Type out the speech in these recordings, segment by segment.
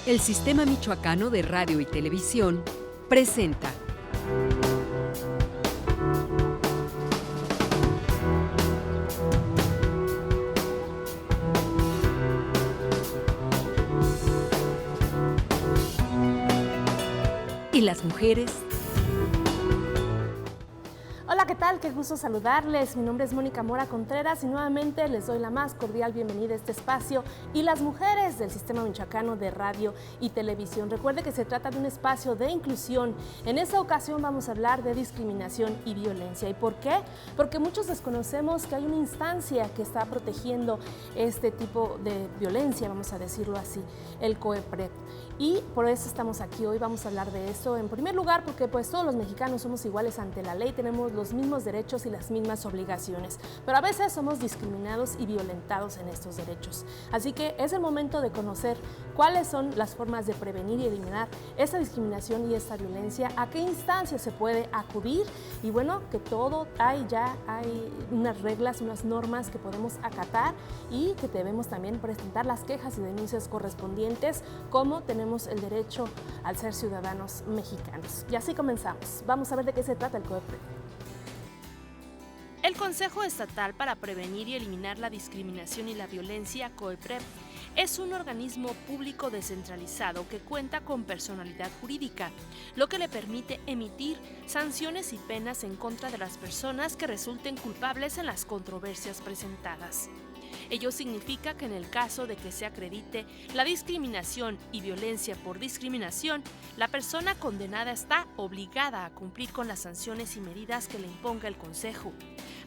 El Sistema Michoacano de Radio y Televisión presenta ¿Y las mujeres? Hola, ¿qué tal? Qué gusto saludarles. Mi nombre es Mónica Mora Contreras y nuevamente les doy la más cordial bienvenida a este espacio y las mujeres del Sistema Michoacano de Radio y Televisión. Recuerde que se trata de un espacio de inclusión. En esta ocasión vamos a hablar de discriminación y violencia. ¿Y por qué? Porque muchos desconocemos que hay una instancia que está protegiendo este tipo de violencia, vamos a decirlo así, el COEPRED. Y por eso estamos aquí hoy, vamos a hablar de eso. En primer lugar, porque pues todos los mexicanos somos iguales ante la ley, tenemos los mismos derechos y las mismas obligaciones, pero a veces somos discriminados y violentados en estos derechos. Así que es el momento de conocer cuáles son las formas de prevenir y eliminar esta discriminación y esta violencia, a qué instancias se puede acudir y bueno, que todo hay unas reglas, unas normas que podemos acatar y que debemos también presentar las quejas y denuncias correspondientes, como tenemos el derecho al ser ciudadanos mexicanos. Y así comenzamos. Vamos a ver de qué se trata el COEPRED. El Consejo Estatal para Prevenir y Eliminar la Discriminación y la Violencia, COEPRED, es un organismo público descentralizado que cuenta con personalidad jurídica, lo que le permite emitir sanciones y penas en contra de las personas que resulten culpables en las controversias presentadas. Ello significa que en el caso de que se acredite la discriminación y violencia por discriminación, la persona condenada está obligada a cumplir con las sanciones y medidas que le imponga el Consejo.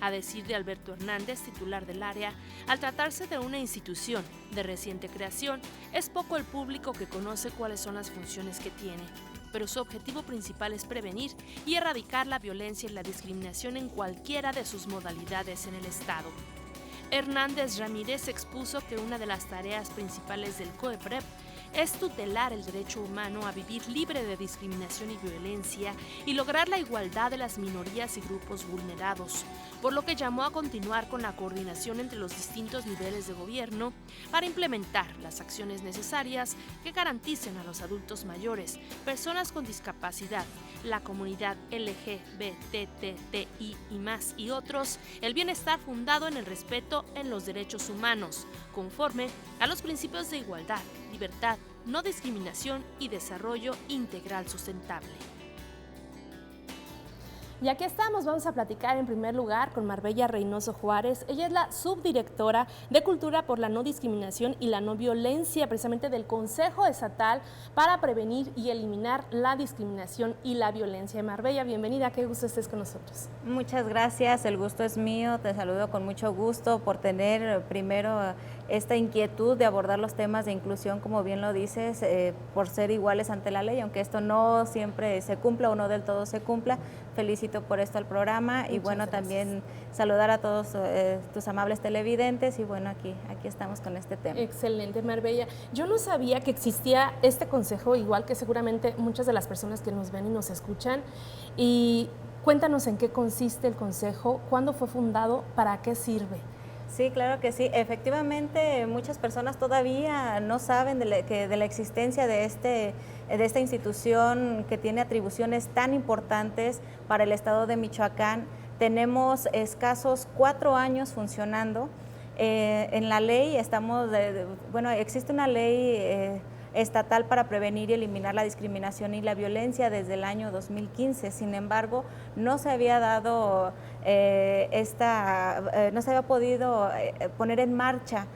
A decir de Alberto Hernández, titular del área, al tratarse de una institución de reciente creación, es poco el público que conoce cuáles son las funciones que tiene, pero su objetivo principal es prevenir y erradicar la violencia y la discriminación en cualquiera de sus modalidades en el Estado. Hernández Ramírez expuso que una de las tareas principales del COEPRED es tutelar el derecho humano a vivir libre de discriminación y violencia y lograr la igualdad de las minorías y grupos vulnerados, por lo que llamó a continuar con la coordinación entre los distintos niveles de gobierno para implementar las acciones necesarias que garanticen a los adultos mayores, personas con discapacidad, la comunidad LGBTTI y más y otros, el bienestar fundado en el respeto en los derechos humanos, conforme a los principios de igualdad, libertad, no discriminación y desarrollo integral sustentable. Y aquí estamos, vamos a platicar en primer lugar con Marbella Reynoso Juárez. Ella es la subdirectora de Cultura por la No Discriminación y la No Violencia, precisamente del Consejo Estatal para Prevenir y Eliminar la Discriminación y la Violencia. Marbella, bienvenida, qué gusto estés con nosotros. Muchas gracias, el gusto es mío, te saludo con mucho gusto por tener primero esta inquietud de abordar los temas de inclusión, como bien lo dices, por ser iguales ante la ley, aunque esto no siempre se cumpla o no del todo se cumpla. Felicito por esto al programa. Muchas y bueno, gracias. También saludar a todos tus amables televidentes y bueno, aquí estamos con este tema. Excelente, Marbella. Yo no sabía que existía este consejo, igual que seguramente muchas de las personas que nos ven y nos escuchan. Y cuéntanos en qué consiste el consejo, cuándo fue fundado, para qué sirve. Sí, claro que sí. Efectivamente, muchas personas todavía no saben de la existencia de esta institución que tiene atribuciones tan importantes para el estado de Michoacán. Tenemos escasos 4 años funcionando. En la ley existe una ley estatal para prevenir y eliminar la discriminación y la violencia desde el año 2015. Sin embargo, no se había dado no se había podido poner en marcha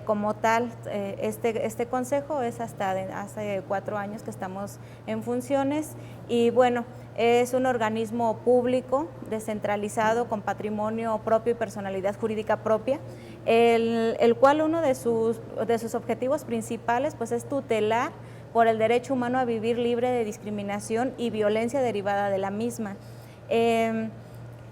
como tal este consejo. Es hasta hace 4 años que estamos en funciones y bueno, es un organismo público descentralizado con patrimonio propio y personalidad jurídica propia, el cual uno de sus objetivos principales pues es tutelar por el derecho humano a vivir libre de discriminación y violencia derivada de la misma.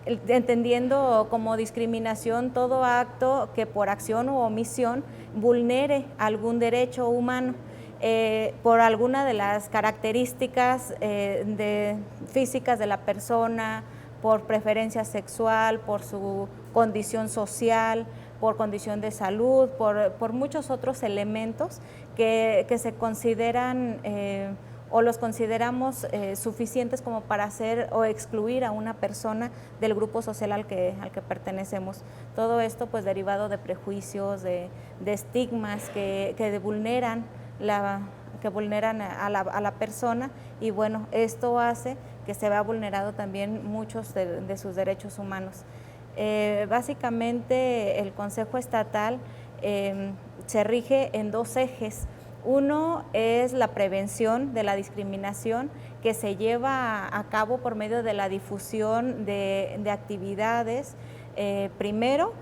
Entendiendo como discriminación todo acto que por acción u omisión vulnere algún derecho humano por alguna de las características físicas de la persona, por preferencia sexual, por su condición social, por condición de salud, por muchos otros elementos que se consideran o los consideramos suficientes como para hacer o excluir a una persona del grupo social al que pertenecemos. Todo esto pues derivado de prejuicios, de estigmas que vulneran a la persona, y bueno, esto hace que se vea vulnerado también muchos de sus derechos humanos. Básicamente el Consejo Estatal se rige en dos ejes. Uno es la prevención de la discriminación, que se lleva a cabo por medio de la difusión de actividades. Primero,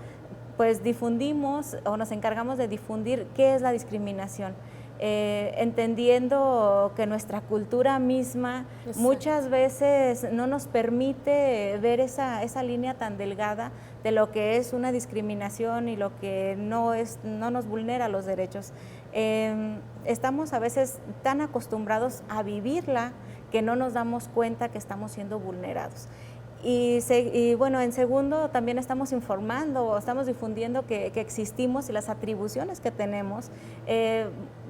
pues difundimos o nos encargamos de difundir qué es la discriminación, entendiendo que nuestra cultura misma muchas veces no nos permite ver esa línea tan delgada de lo que es una discriminación y lo que no nos vulnera los derechos. Estamos a veces tan acostumbrados a vivirla que no nos damos cuenta que estamos siendo vulnerados. Y bueno, en segundo, también estamos informando, estamos difundiendo que existimos y las atribuciones que tenemos.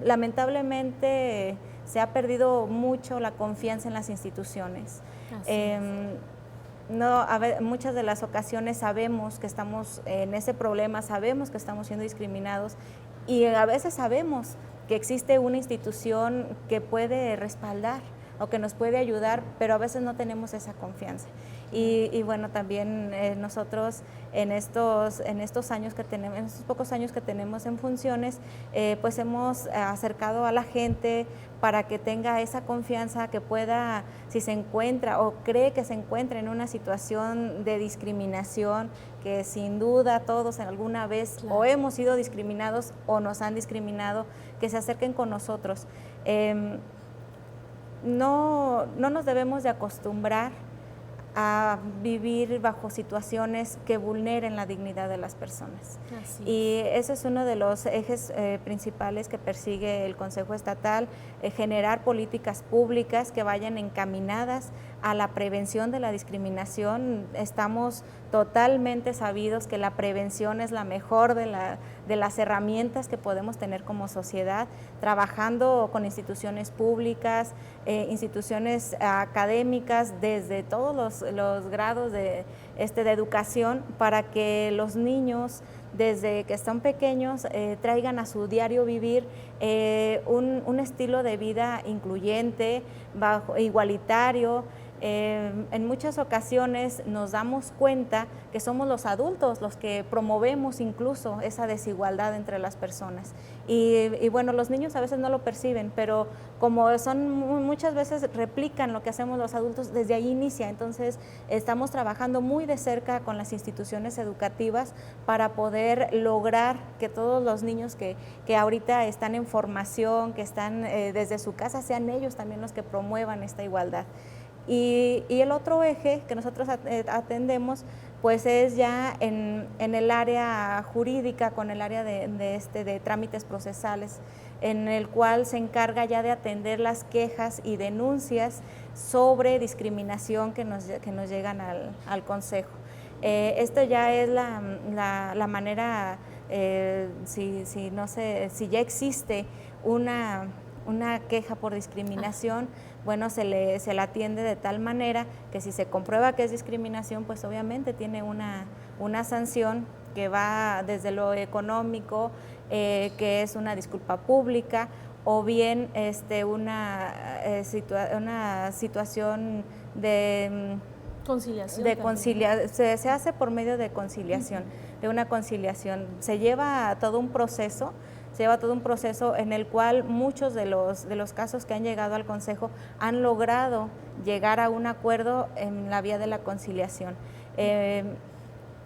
Lamentablemente se ha perdido mucho la confianza en las instituciones. Muchas de las ocasiones sabemos que estamos en ese problema, sabemos que estamos siendo discriminados, y a veces sabemos que existe una institución que puede respaldar o que nos puede ayudar, pero a veces no tenemos esa confianza. Y bueno, también nosotros en estos años que tenemos, en estos pocos años que tenemos en funciones, pues hemos acercado a la gente para que tenga esa confianza, que pueda, si se encuentra o cree que se encuentra en una situación de discriminación, que sin duda todos en alguna vez o hemos sido discriminados o nos han discriminado, que se acerquen con nosotros. No nos debemos de acostumbrar a vivir bajo situaciones que vulneren la dignidad de las personas. Y ese es uno de los ejes principales que persigue el Consejo Estatal, generar políticas públicas que vayan encaminadas a la prevención de la discriminación. Estamos totalmente sabidos que la prevención es la mejor de las herramientas que podemos tener como sociedad, trabajando con instituciones públicas, instituciones académicas, desde todos los grados de educación, para que los niños, desde que están pequeños, traigan a su diario vivir un estilo de vida incluyente, igualitario. En muchas ocasiones nos damos cuenta que somos los adultos los que promovemos incluso esa desigualdad entre las personas. Y bueno, los niños a veces no lo perciben, pero como muchas veces replican lo que hacemos los adultos, desde ahí inicia. Entonces estamos trabajando muy de cerca con las instituciones educativas para poder lograr que todos los niños que ahorita están en formación, que están desde su casa, sean ellos también los que promuevan esta igualdad. Y el otro eje que nosotros atendemos pues es ya en el área jurídica, con el área de trámites procesales, en el cual se encarga ya de atender las quejas y denuncias sobre discriminación que nos llegan al Consejo. Esto ya es la manera, si ya existe una queja por discriminación, bueno, se le atiende de tal manera que si se comprueba que es discriminación, pues obviamente tiene una sanción que va desde lo económico, que es una disculpa pública, o bien una situación de conciliación. Se hace por medio de conciliación, de una conciliación. Se lleva todo un proceso en el cual muchos de los casos que han llegado al Consejo han logrado llegar a un acuerdo en la vía de la conciliación.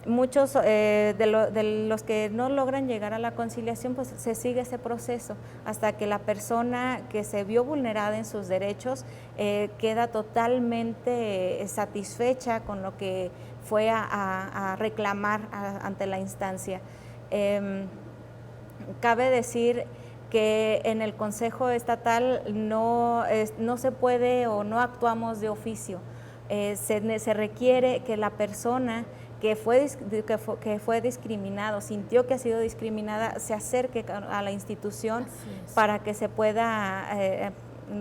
Muchos de los que no logran llegar a la conciliación, pues se sigue ese proceso hasta que la persona que se vio vulnerada en sus derechos queda totalmente satisfecha con lo que fue a reclamar ante la instancia. Cabe decir que en el Consejo Estatal no se puede o no actuamos de oficio. Se requiere que la persona que fue discriminado, sintió que ha sido discriminada, se acerque a la institución para que se pueda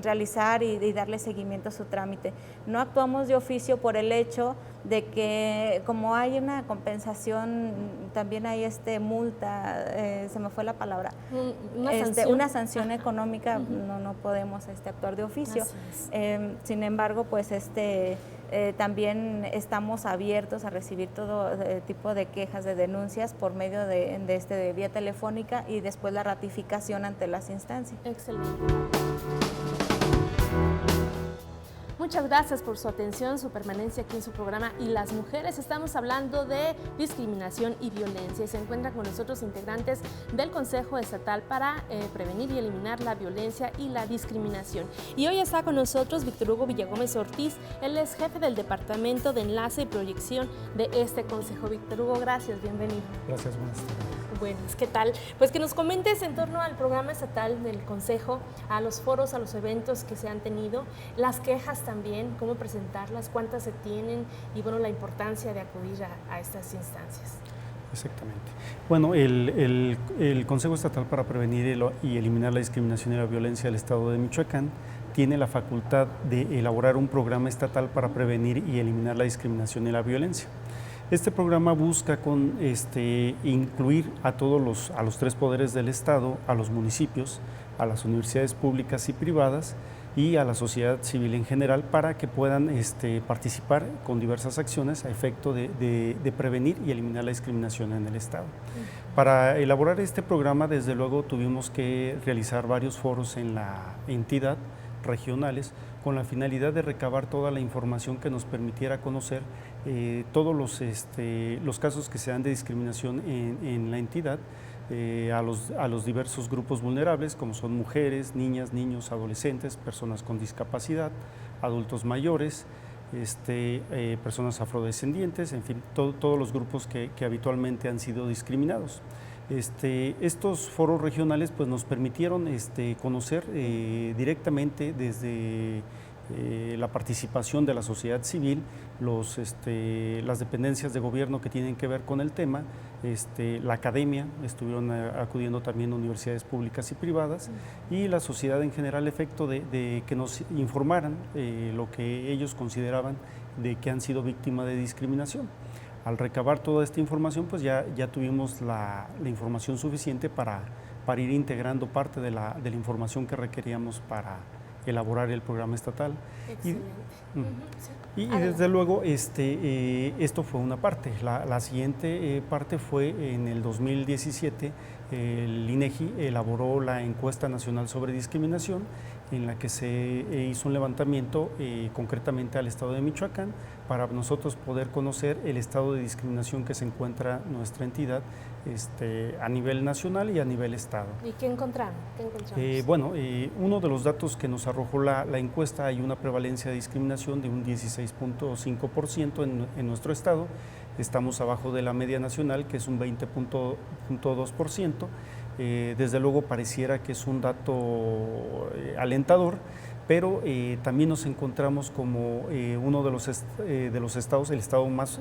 realizar y darle seguimiento a su trámite. No actuamos de oficio por el hecho de que como hay una compensación, también hay multa, se me fue la palabra, una sanción económica, no podemos actuar de oficio. Sin embargo, pues también estamos abiertos a recibir todo tipo de quejas, de denuncias por medio de vía telefónica y después la ratificación ante las instancias. Excelente. Muchas gracias por su atención, su permanencia aquí en su programa Y las Mujeres. Estamos hablando de discriminación y violencia y se encuentran con nosotros integrantes del Consejo Estatal para Prevenir y Eliminar la Violencia y la Discriminación. Y hoy está con nosotros Víctor Hugo Villagómez Ortiz, él es jefe del Departamento de Enlace y Proyección de este Consejo. Víctor Hugo, gracias, bienvenido. Gracias, buenas tardes. Buenas, ¿qué tal? Pues que nos comentes en torno al programa estatal del Consejo, a los foros, a los eventos que se han tenido, las quejas también, cómo presentarlas, cuántas se tienen y bueno, la importancia de acudir a estas instancias. Exactamente. Bueno, el Consejo Estatal para Prevenir y Eliminar la Discriminación y la Violencia del Estado de Michoacán tiene la facultad de elaborar un programa estatal para prevenir y eliminar la discriminación y la violencia. Este programa busca incluir a los tres poderes del Estado, a los municipios, a las universidades públicas y privadas y a la sociedad civil en general para que puedan participar con diversas acciones a efecto de prevenir y eliminar la discriminación en el Estado. Para elaborar este programa, desde luego, tuvimos que realizar varios foros en la entidad regionales con la finalidad de recabar toda la información que nos permitiera conocer todos los casos que se dan de discriminación en la entidad, a los diversos grupos vulnerables como son mujeres, niñas, niños, adolescentes, personas con discapacidad, adultos mayores, personas afrodescendientes, en fin, todos los grupos que habitualmente han sido discriminados. Estos foros regionales pues, nos permitieron conocer directamente desde la participación de la sociedad civil, las dependencias de gobierno que tienen que ver con el tema, la academia, estuvieron acudiendo también universidades públicas y privadas, y la sociedad en general, efecto de que nos informaran lo que ellos consideraban de que han sido víctimas de discriminación. Al recabar toda esta información, pues ya tuvimos la información suficiente para ir integrando parte de la información que requeríamos para elaborar el programa estatal. Excelente. Y desde luego esto fue una parte. La siguiente parte fue en el 2017, el INEGI elaboró la encuesta nacional sobre discriminación, en la que se hizo un levantamiento concretamente al estado de Michoacán para nosotros poder conocer el estado de discriminación que se encuentra nuestra entidad a nivel nacional y a nivel estado. ¿Y qué encontraron? Uno de los datos que nos arrojó la encuesta, hay una prevalencia de discriminación de un 16.5% en nuestro estado. Estamos abajo de la media nacional, que es un 20.2%. Desde luego pareciera que es un dato alentador, pero también nos encontramos como uno de los estados, el estado más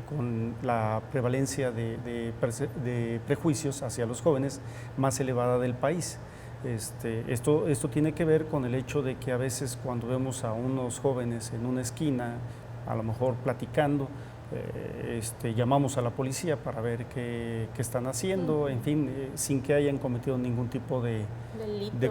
con la prevalencia de prejuicios hacia los jóvenes más elevada del país. Esto tiene que ver con el hecho de que a veces cuando vemos a unos jóvenes en una esquina, a lo mejor platicando, llamamos a la policía para ver qué están haciendo, en fin, sin que hayan cometido ningún tipo de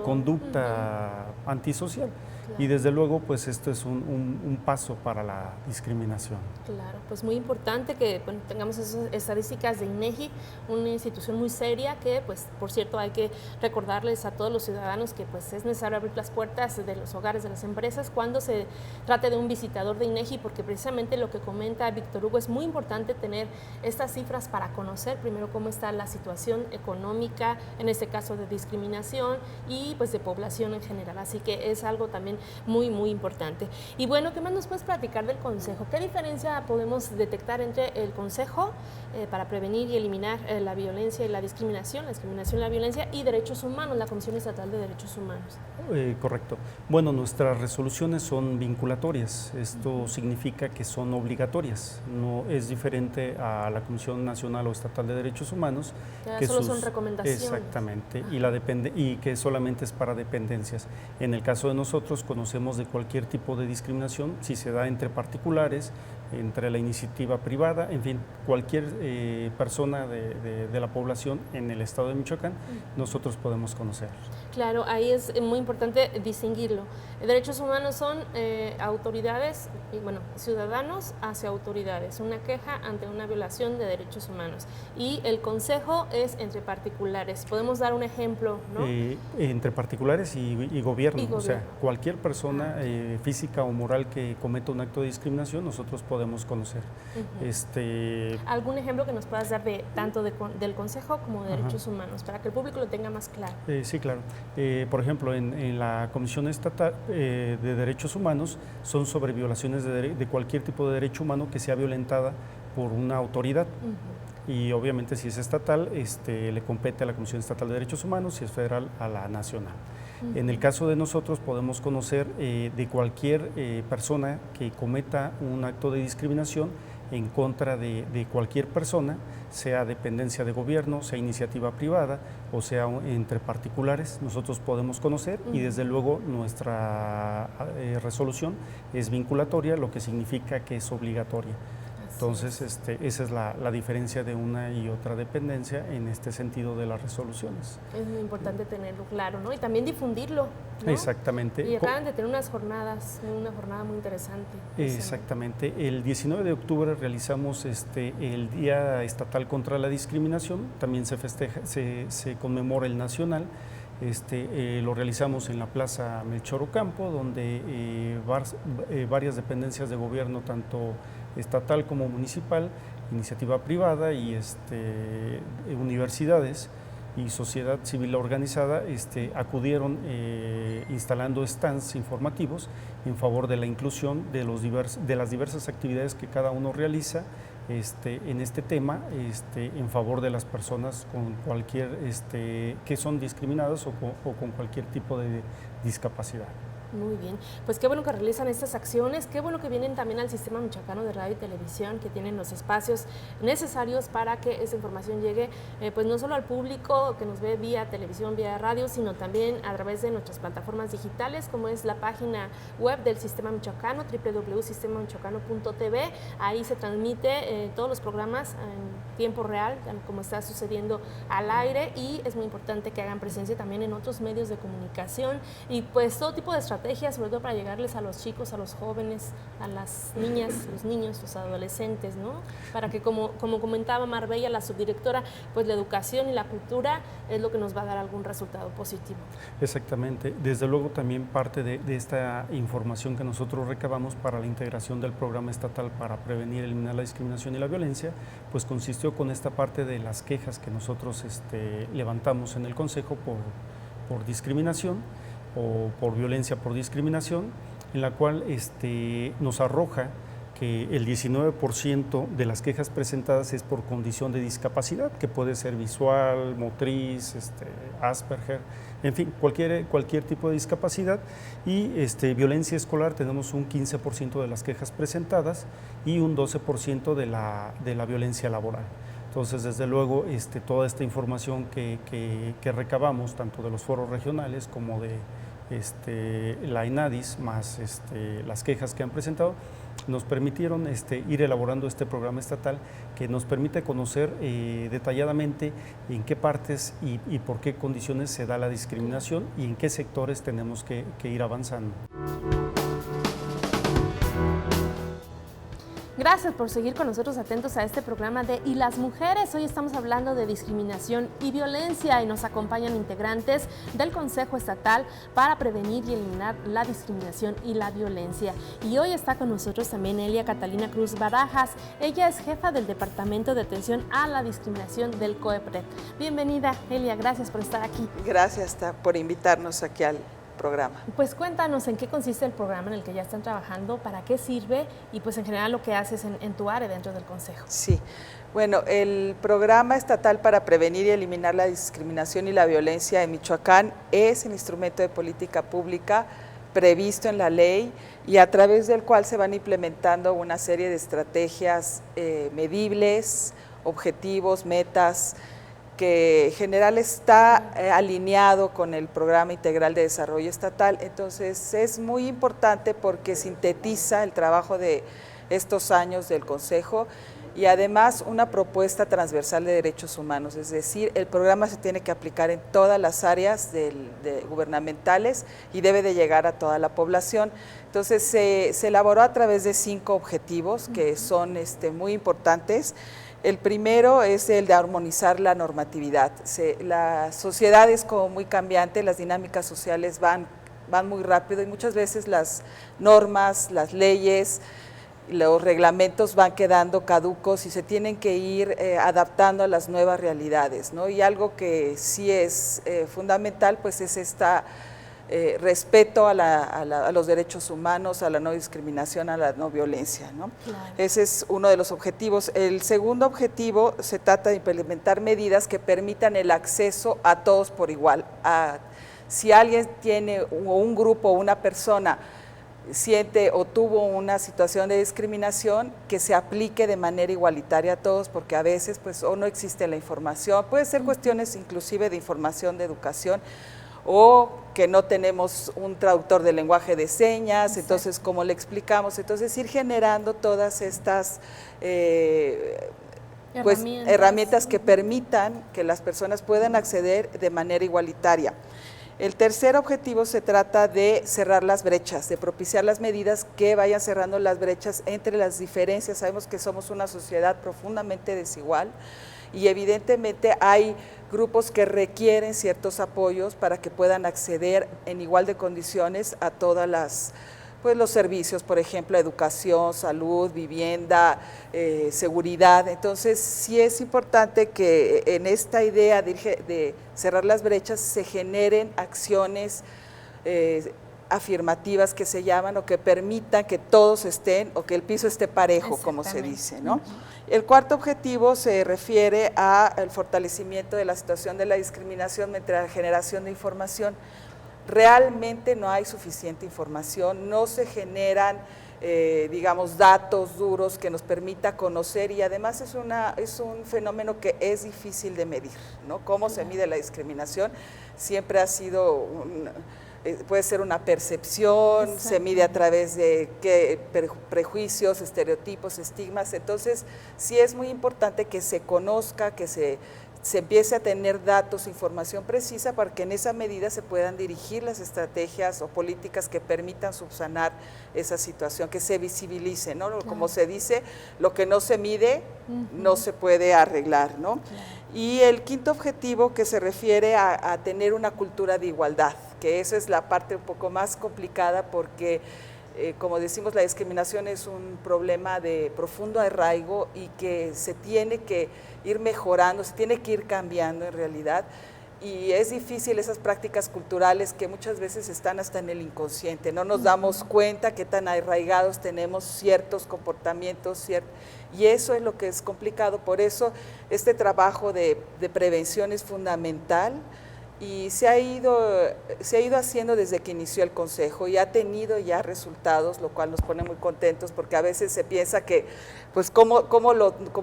conducta antisocial. Claro. Y desde luego, pues esto es un paso para la discriminación. Claro, pues muy importante que tengamos esas estadísticas de INEGI, una institución muy seria que, pues, por cierto, hay que recordarles a todos los ciudadanos que pues es necesario abrir las puertas de los hogares de las empresas cuando se trate de un visitador de INEGI, porque precisamente lo que comenta Víctor Hugo es muy importante tener estas cifras para conocer primero cómo está la situación económica, en este caso de discriminación y pues de población en general. Así que es algo también también muy, muy importante. Y bueno, ¿qué más nos puedes platicar del Consejo? ¿Qué diferencia podemos detectar entre el Consejo para prevenir y eliminar la violencia y la discriminación y la violencia, y derechos humanos, la Comisión Estatal de Derechos Humanos? Correcto. Bueno, nuestras resoluciones son vinculatorias. Esto significa que son obligatorias. No es diferente a la Comisión Nacional o Estatal de Derechos Humanos. Que solo son recomendaciones. Exactamente, y que solamente es para dependencias. En el caso de nosotros, conocemos de cualquier tipo de discriminación, si se da entre particulares, entre la iniciativa privada, en fin, cualquier persona de la población en el estado de Michoacán, nosotros podemos conocer. Claro, ahí es muy importante distinguirlo. Derechos humanos son autoridades, ciudadanos hacia autoridades, una queja ante una violación de derechos humanos. Y el consejo es entre particulares. Podemos dar un ejemplo, ¿no? Entre particulares y gobierno, o sea, cualquier persona física o moral que cometa un acto de discriminación, nosotros podemos conocer. ¿Algún ejemplo que nos puedas dar de tanto del consejo como de derechos humanos, para que el público lo tenga más claro? Sí, claro. Por ejemplo, en la Comisión Estatal de Derechos Humanos son sobre violaciones de cualquier tipo de derecho humano que sea violentada por una autoridad. Y obviamente si es estatal, le compete a la Comisión Estatal de Derechos Humanos, si es federal, a la nacional. En el caso de nosotros podemos conocer de cualquier persona que cometa un acto de discriminación en contra de cualquier persona, sea dependencia de gobierno, sea iniciativa privada o sea entre particulares, nosotros podemos conocer y desde luego nuestra resolución es vinculatoria, lo que significa que es obligatoria. Entonces, esa es la diferencia de una y otra dependencia en este sentido de las resoluciones. Es muy importante tenerlo claro, ¿no? Y también difundirlo, ¿no? Exactamente. Y acaban de tener una jornada muy interesante. Exactamente. El 19 de octubre realizamos el Día Estatal contra la Discriminación, también se festeja, se conmemora el nacional. Lo realizamos en la Plaza Melchor Ocampo, donde varias dependencias de gobierno, tanto estatal como municipal, iniciativa privada y universidades y sociedad civil organizada acudieron instalando stands informativos en favor de la inclusión de las diversas actividades que cada uno realiza en este tema, en favor de las personas con cualquier que son discriminadas o con cualquier tipo de discapacidad. Muy bien, pues qué bueno que realizan estas acciones, qué bueno que vienen también al Sistema Michoacano de Radio y Televisión, que tienen los espacios necesarios para que esa información llegue, pues no solo al público que nos ve vía televisión, vía radio, sino también a través de nuestras plataformas digitales, como es la página web del Sistema Michoacano, www.sistemamichoacano.tv. Ahí se transmite todos los programas en tiempo real, como está sucediendo al aire, y es muy importante que hagan presencia también en otros medios de comunicación y pues todo tipo de estrategias, sobre todo para llegarles a los chicos, a los jóvenes, a las niñas, los niños, los adolescentes, ¿no? Para que, como comentaba Marbella, la subdirectora, pues la educación y la cultura es lo que nos va a dar algún resultado positivo. Exactamente. Desde luego también parte de esta información que nosotros recabamos para la integración del programa estatal para prevenir y eliminar la discriminación y la violencia, pues consistió con esta parte de las quejas que nosotros levantamos en el Consejo por discriminación o por violencia por discriminación, en la cual nos arroja que el 19% de las quejas presentadas es por condición de discapacidad, que puede ser visual, motriz, Asperger, en fin, cualquier tipo de discapacidad. Y violencia escolar tenemos un 15% de las quejas presentadas y un 12% de la violencia laboral. Entonces, desde luego, toda esta información que recabamos, tanto de los foros regionales como de la INADIS, más las quejas que han presentado, nos permitieron ir elaborando este programa estatal que nos permite conocer detalladamente en qué partes y por qué condiciones se da la discriminación y en qué sectores tenemos que ir avanzando. Gracias por seguir con nosotros atentos a este programa de Y las Mujeres. Hoy estamos hablando de discriminación y violencia y nos acompañan integrantes del Consejo Estatal para prevenir y eliminar la discriminación y la violencia. Y hoy está con nosotros también Elia Catalina Cruz Barajas. Ella es jefa del Departamento de Atención a la Discriminación del COEPRED. Bienvenida, Elia, gracias por estar aquí. Gracias por invitarnos aquí al programa. Pues cuéntanos en qué consiste el programa en el que ya están trabajando, para qué sirve y pues en general lo que haces en tu área dentro del Consejo. Sí, bueno, el Programa Estatal para Prevenir y Eliminar la Discriminación y la Violencia en Michoacán es el instrumento de política pública previsto en la ley y a través del cual se van implementando una serie de estrategias medibles, objetivos, metas, que en general está alineado con el Programa Integral de Desarrollo Estatal. Entonces es muy importante porque sintetiza el trabajo de estos años del Consejo y además una propuesta transversal de derechos humanos, es decir, el programa se tiene que aplicar en todas las áreas gubernamentales y debe de llegar a toda la población. Entonces se elaboró a través de 5 objetivos que son muy importantes. El primero es el de armonizar la normatividad. La sociedad es como muy cambiante, las dinámicas sociales van muy rápido y muchas veces las normas, las leyes, los reglamentos van quedando caducos y se tienen que ir adaptando a las nuevas realidades, ¿no? Y algo que sí es fundamental pues es respeto a los derechos humanos, a la no discriminación, a la no violencia, ¿no? Claro. Ese es uno de los objetivos. El segundo objetivo se trata de implementar medidas que permitan el acceso a todos por igual. Si alguien tiene, o un grupo o una persona siente o tuvo una situación de discriminación, que se aplique de manera igualitaria a todos, porque a veces pues o no existe la información, puede ser cuestiones inclusive de información, de educación, o que no tenemos un traductor de lenguaje de señas. Exacto. Entonces ¿cómo le explicamos? Entonces ir generando todas estas herramientas que permitan que las personas puedan acceder de manera igualitaria. El tercer objetivo se trata de cerrar las brechas, de propiciar las medidas que vayan cerrando las brechas entre las diferencias. Sabemos que somos una sociedad profundamente desigual y evidentemente hay grupos que requieren ciertos apoyos para que puedan acceder en igual de condiciones a todas los servicios, por ejemplo, educación, salud, vivienda, seguridad. Entonces, sí es importante que en esta idea de cerrar las brechas se generen acciones afirmativas que se llaman, o que permitan que todos estén, o que el piso esté parejo, como se dice, ¿no? El cuarto objetivo se refiere al fortalecimiento de la situación de la discriminación mediante la generación de información. Realmente no hay suficiente información, no se generan, digamos, datos duros que nos permita conocer, y además es un fenómeno que es difícil de medir, ¿no? ¿Cómo se mide la discriminación? Siempre ha sido puede ser una percepción, se mide a través de prejuicios, estereotipos, estigmas. Entonces sí es muy importante que se conozca, que se empiece a tener datos, información precisa, para que en esa medida se puedan dirigir las estrategias o políticas que permitan subsanar esa situación, que se visibilice, ¿no? Claro. Como se dice, lo que no se mide no se puede arreglar, ¿no? Claro. Y el quinto objetivo, que se refiere a tener una cultura de igualdad, que esa es la parte un poco más complicada porque como decimos, la discriminación es un problema de profundo arraigo y que se tiene que ir mejorando, se tiene que ir cambiando en realidad, y es difícil esas prácticas culturales que muchas veces están hasta en el inconsciente, no nos damos cuenta qué tan arraigados tenemos ciertos comportamientos, y eso es lo que es complicado. Por eso este trabajo de prevención es fundamental, y se ha ido haciendo desde que inició el Consejo y ha tenido ya resultados, lo cual nos pone muy contentos, porque a veces se piensa que, pues, como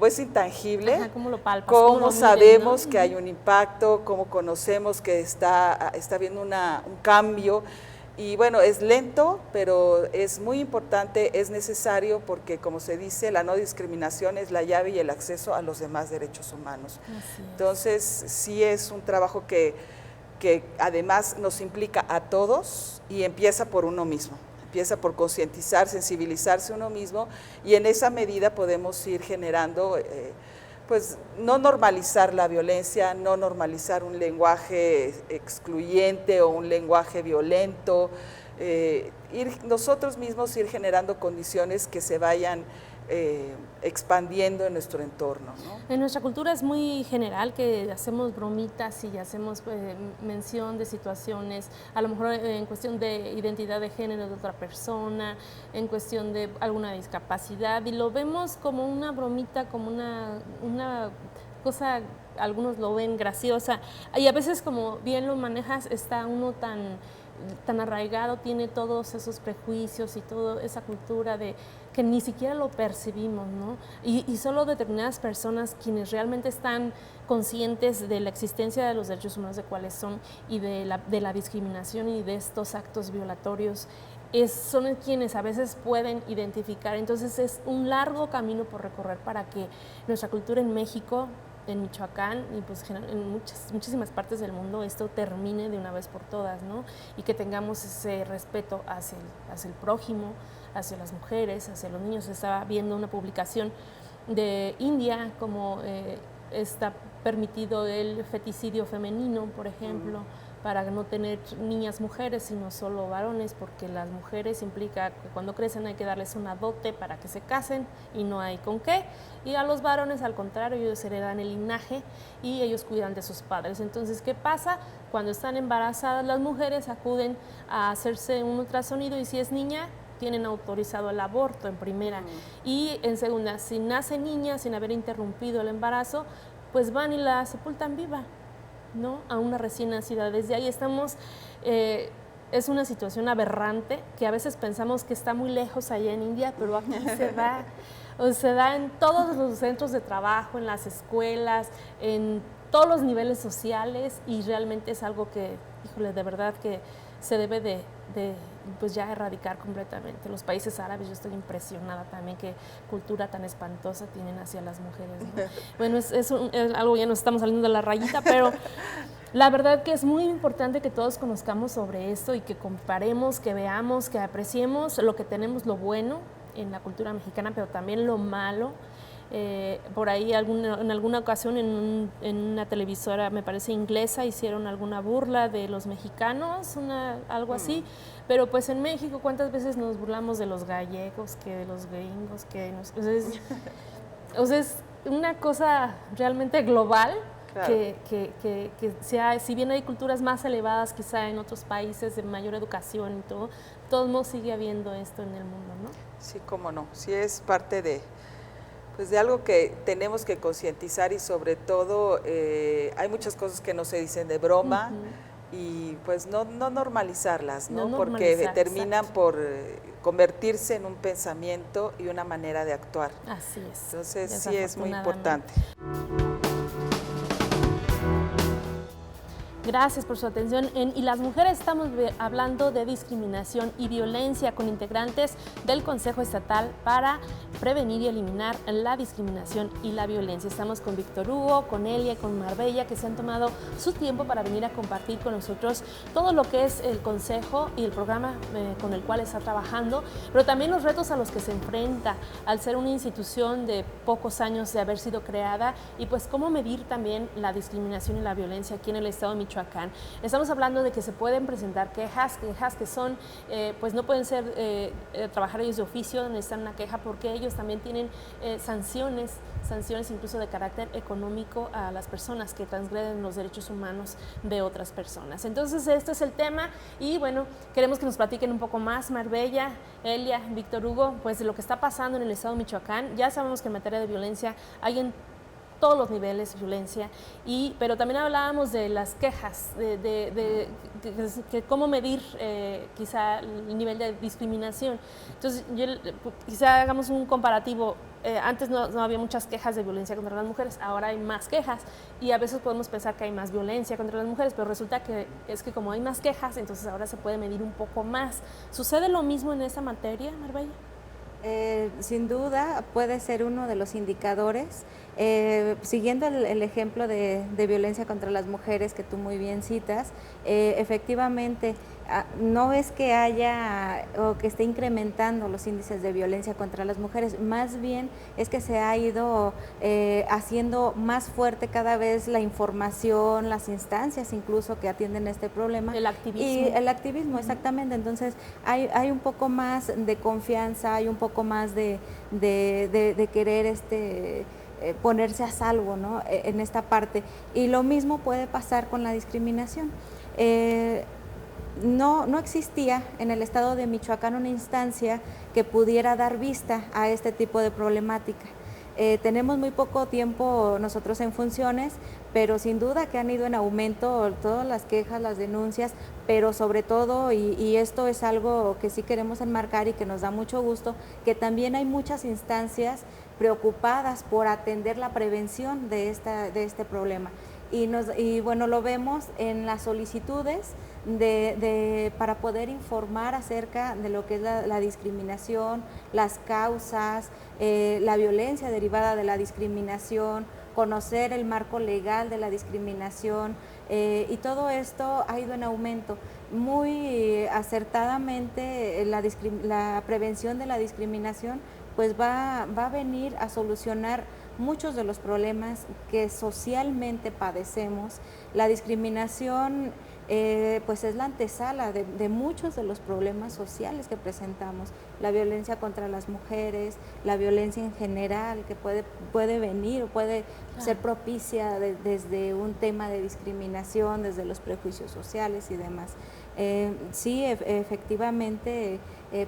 es intangible, ajá, ¿cómo lo palpas? ¿Cómo sabemos, ¿no?, que hay un impacto? ¿Cómo conocemos que está habiendo un cambio? Y bueno, es lento, pero es muy importante, es necesario, porque como se dice, la no discriminación es la llave y el acceso a los demás derechos humanos. Entonces, sí es un trabajo que además nos implica a todos y empieza por uno mismo, empieza por concientizar, sensibilizarse uno mismo, y en esa medida podemos ir generando, pues no normalizar la violencia, no normalizar un lenguaje excluyente o un lenguaje violento, nosotros mismos ir generando condiciones que se vayan expandiendo en nuestro entorno, ¿no? En nuestra cultura es muy general que hacemos bromitas y hacemos mención de situaciones, a lo mejor en cuestión de identidad de género de otra persona, en cuestión de alguna discapacidad, y lo vemos como una bromita, como una cosa, algunos lo ven graciosa, y a veces, como bien lo manejas, está uno tan arraigado, tiene todos esos prejuicios y toda esa cultura de que ni siquiera lo percibimos, ¿no? Y solo determinadas personas quienes realmente están conscientes de la existencia de los derechos humanos, de cuáles son, y de la discriminación y de estos actos violatorios, son quienes a veces pueden identificar. Entonces es un largo camino por recorrer para que nuestra cultura en México, en Michoacán y pues en muchísimas partes del mundo esto termine de una vez por todas, ¿no? Y que tengamos ese respeto hacia el prójimo, hacia las mujeres, hacia los niños. Estaba viendo una publicación de India, como está permitido el feticidio femenino, por ejemplo, para no tener niñas mujeres, sino solo varones, porque las mujeres implica que cuando crecen hay que darles una dote para que se casen y no hay con qué, y a los varones al contrario, ellos heredan el linaje y ellos cuidan de sus padres. Entonces, ¿qué pasa? Cuando están embarazadas las mujeres acuden a hacerse un ultrasonido y si es niña, tienen autorizado el aborto en primera, y en segunda, si nace niña sin haber interrumpido el embarazo, pues van y la sepultan viva, ¿no? A una recién nacida. Desde ahí estamos, es una situación aberrante que a veces pensamos que está muy lejos allá en India, pero aquí se da en todos los centros de trabajo, en las escuelas, en todos los niveles sociales, y realmente es algo que, híjole, de verdad que se debe de pues ya erradicar completamente. Los países árabes, yo estoy impresionada también qué cultura tan espantosa tienen hacia las mujeres, ¿no? Bueno, es algo, ya nos estamos saliendo de la rayita, pero la verdad que es muy importante que todos conozcamos sobre esto y que comparemos, que veamos, que apreciemos lo que tenemos, lo bueno en la cultura mexicana, pero también lo malo. Por ahí en alguna ocasión en una televisora, me parece inglesa, hicieron alguna burla de los mexicanos, algo así, pero pues en México, ¿cuántas veces nos burlamos de los gallegos, que de los gringos, o sea, es una cosa realmente global? Claro. Que si bien hay culturas más elevadas quizá en otros países de mayor educación y todo, de todos modos sigue habiendo esto en el mundo, ¿no? Sí, cómo no, sí es parte de algo que tenemos que concientizar, y sobre todo hay muchas cosas que no se dicen de broma, y pues no normalizarlas, ¿no? Porque terminan por convertirse en un pensamiento y una manera de actuar. Así es. Entonces sí es muy importante. Gracias por su atención. Y las mujeres estamos hablando de discriminación y violencia con integrantes del Consejo Estatal para prevenir y eliminar la discriminación y la violencia. Estamos con Víctor Hugo, con Elia y con Marbella, que se han tomado su tiempo para venir a compartir con nosotros todo lo que es el Consejo y el programa con el cual está trabajando, pero también los retos a los que se enfrenta al ser una institución de pocos años de haber sido creada, y pues cómo medir también la discriminación y la violencia aquí en el estado de Michoacán. Estamos hablando de que se pueden presentar quejas que son, pues no pueden ser trabajadores de oficio, necesitan una queja porque ellos también tienen sanciones incluso de carácter económico a las personas que transgreden los derechos humanos de otras personas. Entonces este es el tema, y bueno, queremos que nos platiquen un poco más, Marbella, Elia, Víctor Hugo, pues de lo que está pasando en el estado de Michoacán. Ya sabemos que en materia de violencia hay en todos los niveles de violencia, pero también hablábamos de las quejas, de cómo medir quizá el nivel de discriminación. Entonces, quizá hagamos un comparativo. Antes no había muchas quejas de violencia contra las mujeres, ahora hay más quejas, y a veces podemos pensar que hay más violencia contra las mujeres, pero resulta que como hay más quejas, entonces ahora se puede medir un poco más. ¿Sucede lo mismo en esa materia, Marbella? Sin duda puede ser uno de los indicadores Siguiendo el ejemplo de violencia contra las mujeres que tú muy bien citas, efectivamente no es que haya o que esté incrementando los índices de violencia contra las mujeres, más bien es que se ha ido haciendo más fuerte cada vez la información, las instancias incluso que atienden este problema. El activismo. Y el activismo, exactamente. Entonces hay un poco más de confianza, hay un poco más de querer ponerse a salvo, ¿no? En esta parte. Y lo mismo puede pasar con la discriminación. No existía en el estado de Michoacán una instancia que pudiera dar vista a este tipo de problemática. Tenemos muy poco tiempo nosotros en funciones, pero sin duda que han ido en aumento todas las quejas, las denuncias, pero sobre todo, y esto es algo que sí queremos enmarcar y que nos da mucho gusto, que también hay muchas instancias preocupadas por atender la prevención de este problema. Y bueno, lo vemos en las solicitudes para poder informar acerca de lo que es la discriminación, las causas, la violencia derivada de la discriminación, conocer el marco legal de la discriminación, y todo esto ha ido en aumento. Muy acertadamente la prevención de la discriminación pues va a venir a solucionar muchos de los problemas que socialmente padecemos. La discriminación pues es la antesala de muchos de los problemas sociales que presentamos. La violencia contra las mujeres, la violencia en general que puede venir o puede ser propicia desde un tema de discriminación, desde los prejuicios sociales y demás. Sí, efectivamente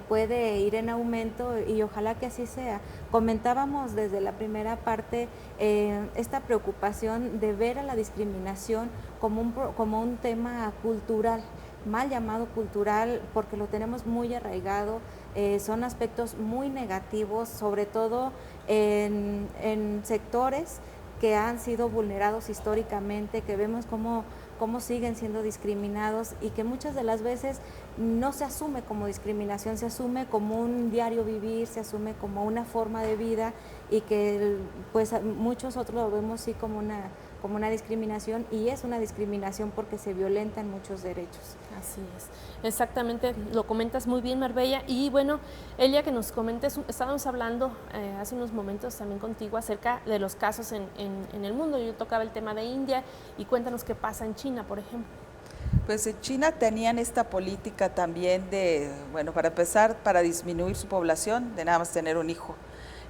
puede ir en aumento y ojalá que así sea. Comentábamos desde la primera parte esta preocupación de ver a la discriminación como un tema cultural, mal llamado cultural porque lo tenemos muy arraigado, son aspectos muy negativos, sobre todo en sectores que han sido vulnerados históricamente, que vemos cómo siguen siendo discriminados y que muchas de las veces no se asume como discriminación, se asume como un diario vivir, se asume como una forma de vida y que pues muchos otros lo vemos sí como una discriminación, y es una discriminación porque se violentan muchos derechos. Así es, exactamente, lo comentas muy bien, Marbella. Y bueno, Elia, que nos comentes, estábamos hablando hace unos momentos también contigo acerca de los casos en el mundo. Yo tocaba el tema de India, y cuéntanos qué pasa en China, por ejemplo. Pues en China tenían esta política también de, bueno, para empezar, para disminuir su población, de nada más tener un hijo,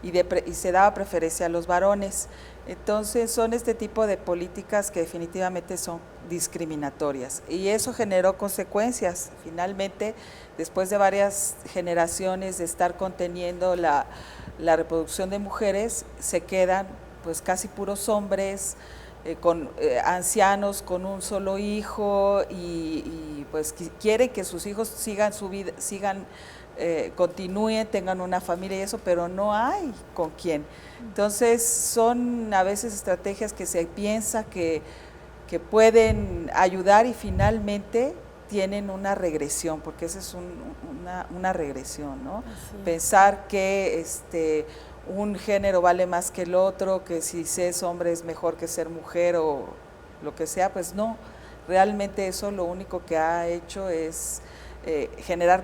y se daba preferencia a los varones. Entonces son este tipo de políticas que definitivamente son discriminatorias, y eso generó consecuencias. Finalmente, después de varias generaciones de estar conteniendo la reproducción de mujeres, se quedan pues casi puros hombres, con ancianos con un solo hijo, y pues quieren que sus hijos sigan su vida, continúen, tengan una familia y eso, pero no hay con quién. Entonces son a veces estrategias que se piensa que pueden ayudar y finalmente tienen una regresión, porque esa es una regresión, ¿no? Pensar que un género vale más que el otro, que si se es hombre es mejor que ser mujer o lo que sea, pues no. Realmente eso lo único que ha hecho es generar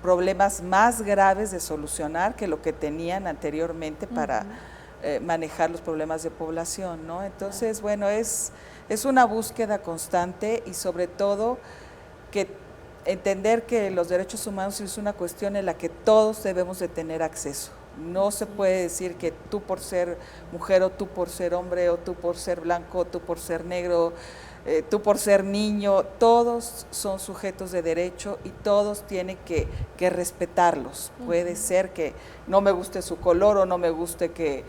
problemas más graves de solucionar que lo que tenían anteriormente para manejar los problemas de población, ¿no? Entonces, bueno, es una búsqueda constante, y sobre todo que entender que los derechos humanos es una cuestión en la que todos debemos de tener acceso. No se puede decir que tú por ser mujer, o tú por ser hombre, o tú por ser blanco, o tú por ser negro, tú por ser niño, todos son sujetos de derecho y todos tienen que respetarlos. Puede ser que no me guste su color o no me guste que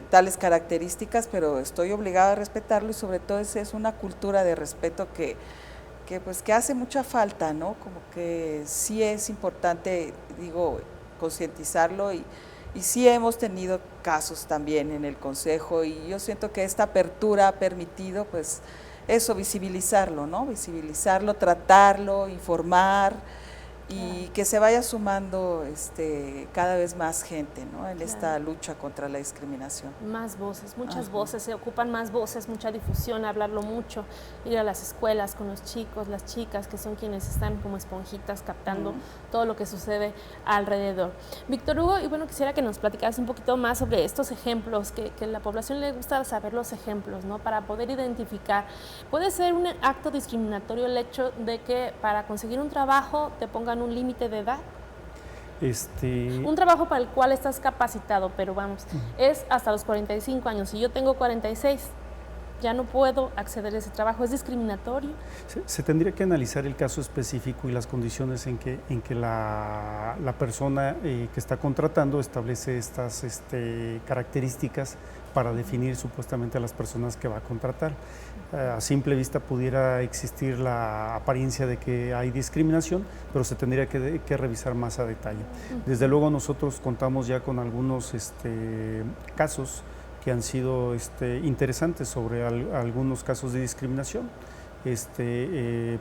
tales características, pero estoy obligada a respetarlo, y sobre todo es una cultura de respeto que hace mucha falta, ¿no? Como que sí es importante, digo, concientizarlo, y sí hemos tenido casos también en el Consejo, y yo siento que esta apertura ha permitido pues eso, visibilizarlo, ¿no? Visibilizarlo, tratarlo, informar, y que se vaya sumando cada vez más gente, ¿no?, en esta lucha contra la discriminación. Más voces, muchas voces, se ocupan más voces, mucha difusión, hablarlo mucho, ir a las escuelas con los chicos, las chicas, que son quienes están como esponjitas captando todo lo que sucede alrededor. Víctor Hugo, y bueno, quisiera que nos platicaras un poquito más sobre estos ejemplos, que a la población le gusta saber los ejemplos, ¿no?, para poder identificar. ¿Puede ser un acto discriminatorio el hecho de que para conseguir un trabajo te pongan un límite de edad? Un trabajo para el cual estás capacitado, pero vamos, es hasta los 45 años. Si yo tengo 46, ya no puedo acceder a ese trabajo. ¿Es discriminatorio? Se tendría que analizar el caso específico y las condiciones en que la persona que está contratando establece estas características para definir supuestamente a las personas que va a contratar. A simple vista pudiera existir la apariencia de que hay discriminación, pero se tendría que revisar más a detalle. Desde luego nosotros contamos ya con algunos casos que han sido interesantes sobre algunos casos de discriminación.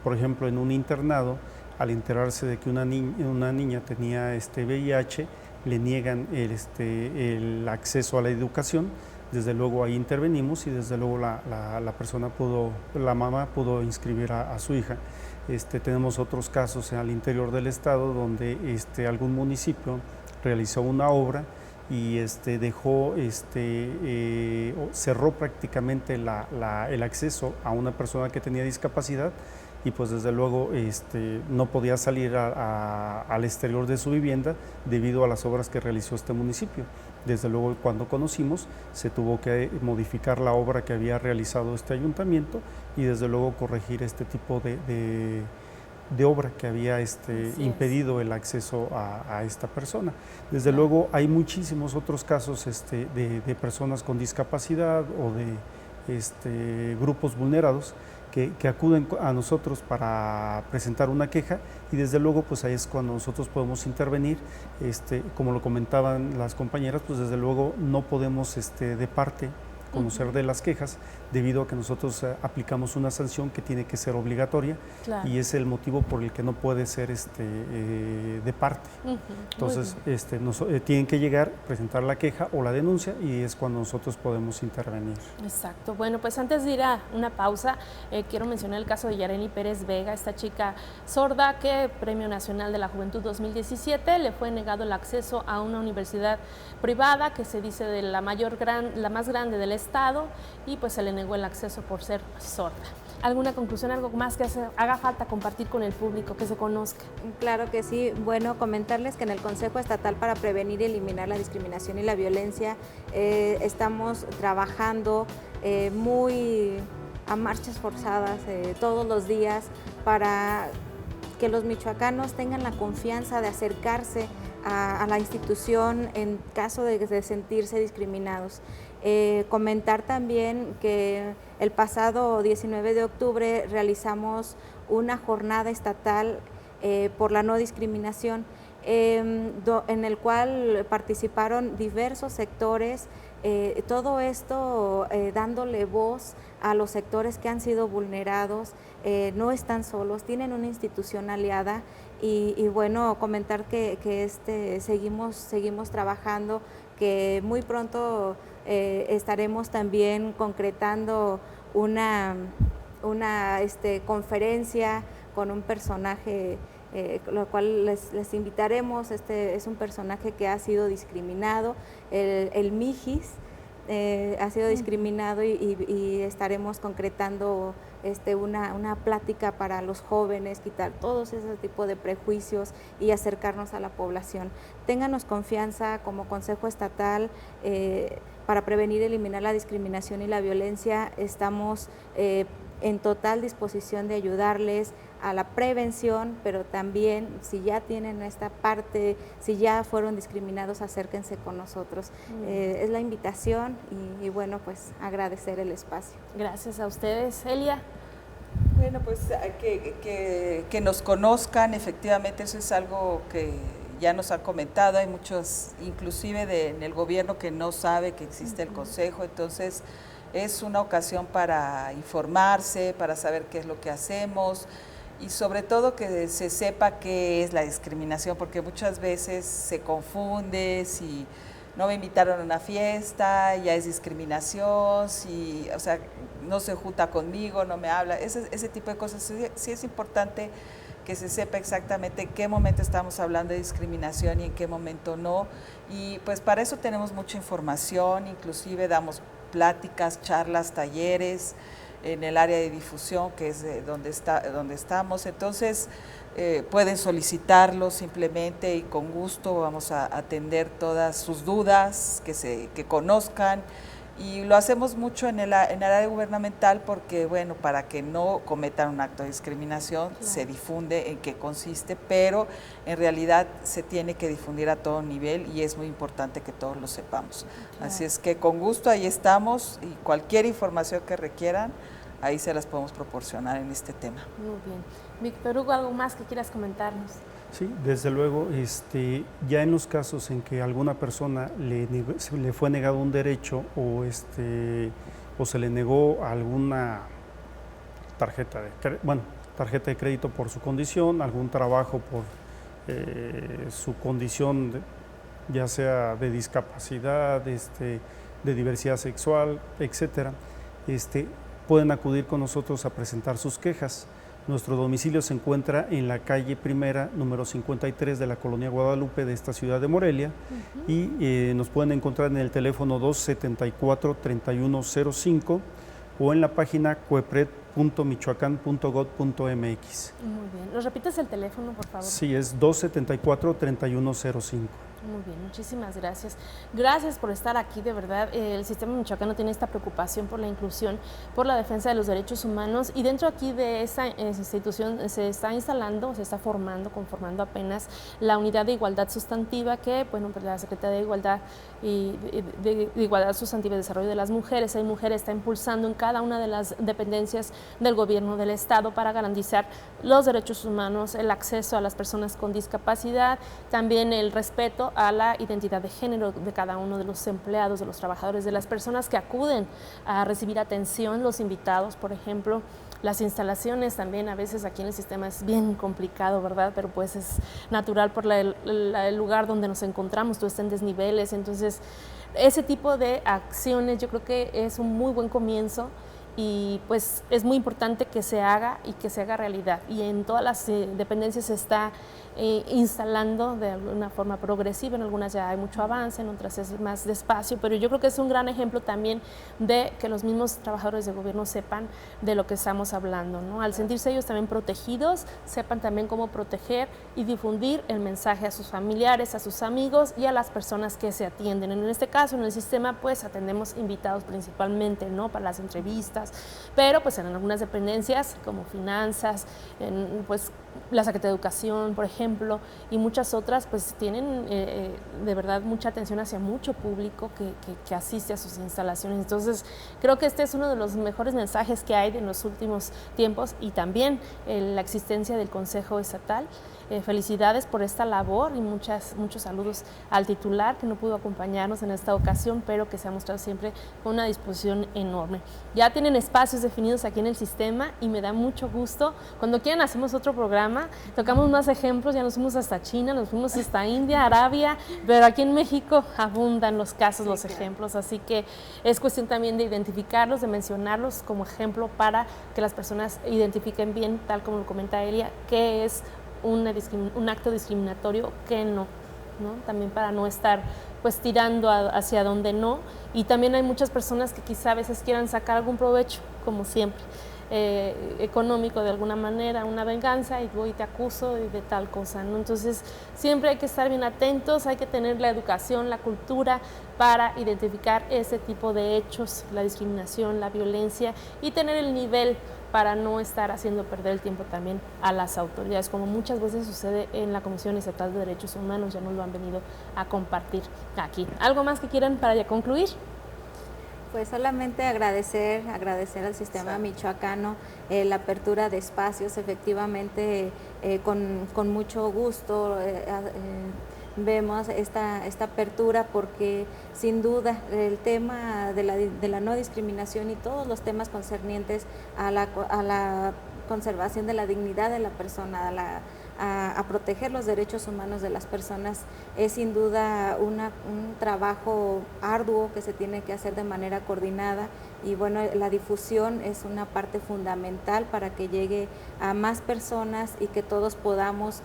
Por ejemplo, en un internado, al enterarse de que una niña tenía VIH, le niegan el acceso a la educación. Desde luego ahí intervenimos y desde luego la mamá pudo inscribir a su hija. Tenemos otros casos al interior del estado donde algún municipio realizó una obra y cerró prácticamente el acceso a una persona que tenía discapacidad, y pues desde luego no podía salir al exterior de su vivienda debido a las obras que realizó este municipio. Desde luego, cuando conocimos, se tuvo que modificar la obra que había realizado este ayuntamiento y desde luego corregir este tipo de obra que había impedido el acceso a esta persona. Desde luego hay muchísimos otros casos de personas con discapacidad o de grupos vulnerados que acuden a nosotros para presentar una queja, y desde luego pues ahí es cuando nosotros podemos intervenir. Como lo comentaban las compañeras, pues desde luego no podemos de parte conocer de las quejas, debido a que nosotros aplicamos una sanción que tiene que ser obligatoria, y es el motivo por el que no puede ser de parte. Entonces tienen que llegar, presentar la queja o la denuncia, y es cuando nosotros podemos intervenir. Exacto. Bueno, pues antes de ir a una pausa, quiero mencionar el caso de Yareni Pérez Vega, esta chica sorda que Premio Nacional de la Juventud 2017 le fue negado el acceso a una universidad privada que se dice de la más grande del estado, y pues se le negó el acceso por ser sorda. ¿Alguna conclusión, algo más que haga falta compartir con el público, que se conozca? Claro que sí. Bueno, comentarles que en el Consejo Estatal para Prevenir y Eliminar la Discriminación y la Violencia estamos trabajando muy a marchas forzadas todos los días para que los michoacanos tengan la confianza de acercarse a la institución en caso de sentirse discriminados. Comentar también que el pasado 19 de octubre realizamos una jornada estatal por la no discriminación, en el cual participaron diversos sectores, todo esto dándole voz a los sectores que han sido vulnerados. No están solos, tienen una institución aliada, y bueno, comentar que seguimos trabajando, que muy pronto estaremos también concretando una conferencia con un personaje, lo cual les invitaremos. Es un personaje que ha sido discriminado, el Mijis, ha sido discriminado, y estaremos concretando una plática para los jóvenes, quitar todos esos tipos de prejuicios y acercarnos a la población. Ténganos confianza como Consejo Estatal para Prevenir y Eliminar la Discriminación y la Violencia. Estamos en total disposición de ayudarles a la prevención, pero también si ya tienen esta parte, si ya fueron discriminados, acérquense con nosotros. Es la invitación, y bueno, pues agradecer el espacio. Gracias a ustedes. Elia. Bueno, pues que nos conozcan, efectivamente eso es algo que ya nos ha comentado. Hay muchos, inclusive en el gobierno, que no sabe que existe el Consejo, entonces es una ocasión para informarse, para saber qué es lo que hacemos. y sobre todo que se sepa qué es la discriminación, porque muchas veces se confunde si no me invitaron a una fiesta, ya es discriminación, si, o sea, no se junta conmigo, no me habla, ese tipo de cosas. Sí es importante que se sepa exactamente en qué momento estamos hablando de discriminación y en qué momento no. Y pues para eso tenemos mucha información, inclusive damos pláticas, charlas, talleres en el área de difusión, que es donde estamos. Entonces, pueden solicitarlo simplemente y con gusto vamos a atender todas sus dudas, que conozcan. Y lo hacemos mucho en el área gubernamental porque, bueno, para que no cometan un acto de discriminación, claro, se difunde en qué consiste, pero en realidad se tiene que difundir a todo nivel y es muy importante que todos lo sepamos. Claro. Así es que con gusto ahí estamos y cualquier información que requieran, ahí se las podemos proporcionar en este tema. Muy bien. Víctor Hugo, ¿algo más que quieras comentarnos? Sí, desde luego, ya en los casos en que a alguna persona le fue negado un derecho o se le negó alguna tarjeta de crédito por su condición, algún trabajo por su condición, ya sea de discapacidad, de diversidad sexual, etcétera, pueden acudir con nosotros a presentar sus quejas. Nuestro domicilio se encuentra en la calle Primera, número 53 de la Colonia Guadalupe de esta ciudad de Morelia, y nos pueden encontrar en el teléfono 274-3105 o en la página cuepred.michoacán.gov.mx. Muy bien. ¿Nos repites el teléfono, por favor? Sí, es 274-3105. Muy bien, muchísimas gracias. Gracias por estar aquí, de verdad. El sistema michoacano tiene esta preocupación por la inclusión, por la defensa de los derechos humanos, y dentro aquí de esta institución se está instalando, se está conformando apenas la unidad de igualdad sustantiva que, bueno, pues la Secretaría de Igualdad y de Igualdad Sustantiva y Desarrollo de las Mujeres, hay mujeres, está impulsando en cada una de las dependencias del gobierno del Estado para garantizar los derechos humanos, el acceso a las personas con discapacidad, también el respeto a la identidad de género de cada uno de los empleados, de los trabajadores, de las personas que acuden a recibir atención, los invitados, por ejemplo. Las instalaciones también a veces aquí en el sistema es bien complicado, ¿verdad? Pero pues es natural por el lugar donde nos encontramos, todo está en desniveles, entonces ese tipo de acciones yo creo que es un muy buen comienzo y pues es muy importante que se haga y que se haga realidad, y en todas las dependencias se está instalando de alguna forma progresiva, en algunas ya hay mucho avance, en otras es más despacio, pero yo creo que es un gran ejemplo también de que los mismos trabajadores de gobierno sepan de lo que estamos hablando, ¿no? Al sentirse ellos también protegidos, sepan también cómo proteger y difundir el mensaje a sus familiares, a sus amigos y a las personas que se atienden. En este caso, en el sistema, pues atendemos invitados principalmente, ¿no? Para las entrevistas, pero pues en algunas dependencias como finanzas, pues la Secretaría de Educación, por ejemplo, y muchas otras, pues tienen de verdad mucha atención hacia mucho público que asiste a sus instalaciones. Entonces, creo que este es uno de los mejores mensajes que hay en los últimos tiempos, y también la existencia del Consejo Estatal. Felicidades por esta labor y muchos saludos al titular, que no pudo acompañarnos en esta ocasión, pero que se ha mostrado siempre con una disposición enorme. Ya tienen espacios definidos aquí en el sistema y me da mucho gusto. Cuando quieran hacemos otro programa, tocamos más ejemplos, ya nos fuimos hasta China, nos fuimos hasta India, Arabia, pero aquí en México abundan los casos, los ejemplos, así que es cuestión también de identificarlos, de mencionarlos como ejemplo para que las personas identifiquen bien, tal como lo comenta Elia, qué es un acto discriminatorio, que no, también para no estar pues tirando hacia donde no. Y también hay muchas personas que quizá a veces quieran sacar algún provecho, como siempre, económico de alguna manera, una venganza, y voy y te acuso de tal cosa, ¿no? Entonces siempre hay que estar bien atentos, hay que tener la educación, la cultura para identificar ese tipo de hechos, la discriminación, la violencia, y tener el nivel para no estar haciendo perder el tiempo también a las autoridades, como muchas veces sucede en la Comisión Estatal de Derechos Humanos, ya nos lo han venido a compartir aquí. ¿Algo más que quieran para ya concluir? Pues solamente agradecer al sistema michoacano la apertura de espacios, efectivamente con mucho gusto vemos esta apertura, porque sin duda el tema de la no discriminación y todos los temas concernientes a la conservación de la dignidad de la persona, a proteger los derechos humanos de las personas, es sin duda un trabajo arduo que se tiene que hacer de manera coordinada, y bueno, la difusión es una parte fundamental para que llegue a más personas y que todos podamos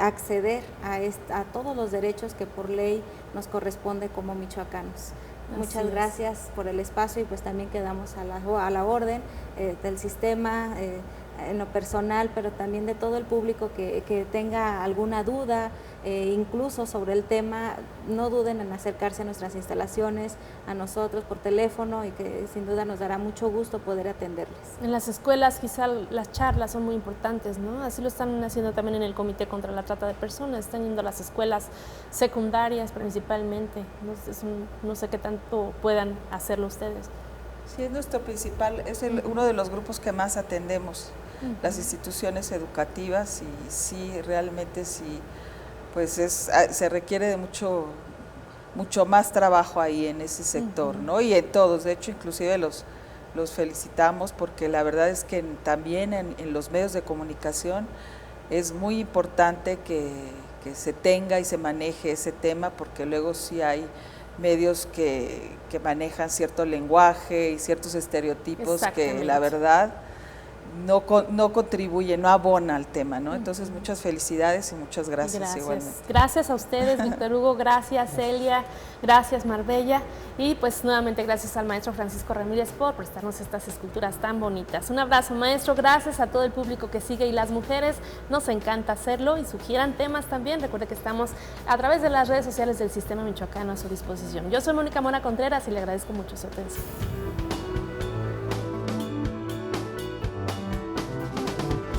acceder a todos los derechos que por ley nos corresponde como michoacanos. Muchas gracias por el espacio, y pues también quedamos a la orden del sistema, en lo personal, pero también de todo el público que tenga alguna duda, incluso sobre el tema, no duden en acercarse a nuestras instalaciones, a nosotros por teléfono, y que sin duda nos dará mucho gusto poder atenderles. En las escuelas quizá las charlas son muy importantes, ¿no? Así lo están haciendo también en el Comité contra la Trata de Personas, están yendo a las escuelas secundarias principalmente, no sé qué tanto puedan hacerlo ustedes. Sí, es nuestro principal, es uno de los grupos que más atendemos, las instituciones educativas, y sí, realmente sí, pues se requiere de mucho más trabajo ahí en ese sector, ¿no? Y en todos, de hecho, inclusive los felicitamos, porque la verdad es que también en los medios de comunicación es muy importante que se tenga y se maneje ese tema, porque luego sí hay medios que manejan cierto lenguaje y ciertos estereotipos que la verdad no contribuyen, no abona al tema, ¿no? Entonces, muchas felicidades y muchas gracias igualmente. Gracias a ustedes, Víctor Hugo, gracias Celia, gracias Marbella, y pues nuevamente gracias al maestro Francisco Ramírez por prestarnos estas esculturas tan bonitas. Un abrazo, maestro, gracias a todo el público que sigue, y las mujeres, nos encanta hacerlo, y sugieran temas también. Recuerde que estamos a través de las redes sociales del Sistema Michoacano a su disposición. Yo soy Mónica Mora Contreras y le agradezco mucho su atención.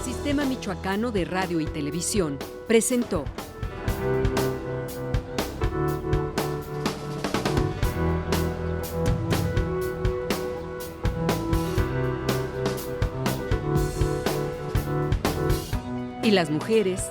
Sistema Michoacano de Radio y Televisión presentó Y las mujeres